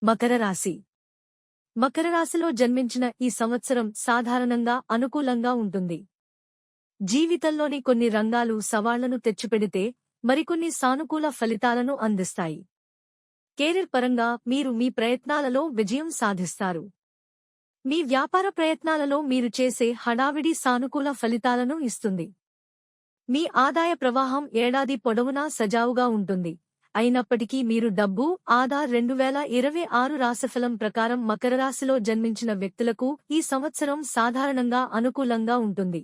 మకర రాశి. మకర రాశిలో జన్మించిన ఈ సంవత్సరం సాధారణంగా అనుకూలంగా ఉంటుంది. జీవితంలోని కొన్ని రంగాలు సవాళ్లను తెచ్చిపెడితే మరికొన్ని సానుకూల ఫలితాలను అందిస్తాయి. కెరీర్ పరంగా మీరు మీ ప్రయత్నాలలో విజయం సాధిస్తారు. మీ వ్యాపార ప్రయత్నాలలో మీరు చేసే హడావిడి సానుకూల ఫలితాలను ఇస్తుంది. మీ ఆదాయ ప్రవాహం ఏడాది పొడవునా సజావుగా ఉంటుంది. అయినప్పటికీ మీరు డబ్బు ఆదా 2026 రాశిఫలం ప్రకారం మకర రాశిలో జన్మించిన వ్యక్తులకు ఈ సంవత్సరం సాధారణంగా అనుకూలంగా ఉంటుంది.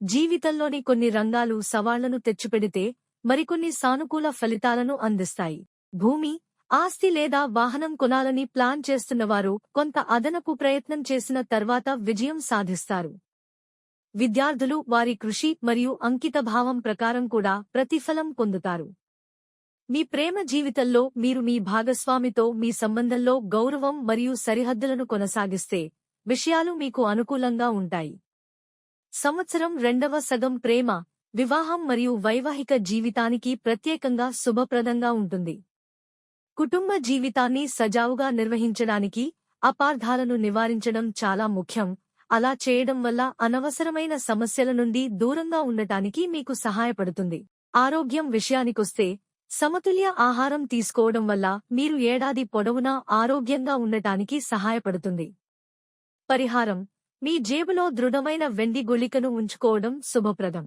జీవితంలోని కొన్ని రంగాలు సవాళ్లను తెచ్చిపెడితే మరికొన్ని సానుకూల ఫలితాలను అందిస్తాయి. భూమి, ఆస్తి లేదా వాహనం కొనాలని ప్లాన్ చేస్తున్నవారు కొంత అదనపు ప్రయత్నం చేసిన తర్వాత విజయం సాధిస్తారు. విద్యార్థులు వారి కృషి మరియు అంకితభావం ప్రకారం కూడా ప్రతిఫలం పొందుతారు. మీ ప్రేమ జీవితంలో మీరు మీ భాగస్వామితో మీ సంబంధంలో గౌరవం మరియు సరిహద్దులను కొనసాగిస్తే విషయాలు మీకు అనుకూలంగా ఉంటాయి. సంవత్సరం రెండవ సగం ప్రేమ, వివాహం మరియు వైవాహిక జీవితానికి ప్రత్యేకంగా శుభప్రదంగా ఉంటుంది. కుటుంబ జీవితాన్ని సజావుగా నిర్వహించడానికి అపార్థాలను నివారించడం చాలా ముఖ్యం. అలా చేయడం వల్ల అనవసరమైన సమస్యల నుండి దూరంగా ఉండటానికి మీకు సహాయపడుతుంది. ఆరోగ్యం విషయానికొస్తే సమతుల్య ఆహారం తీసుకోవడం వల్ల మీరు ఏడాది పొడవునా ఆరోగ్యంగా ఉండటానికి సహాయపడుతుంది. పరిహారం: మీ జేబులో దృఢమైన వెండి గుళికను ఉంచుకోవడం శుభప్రదం.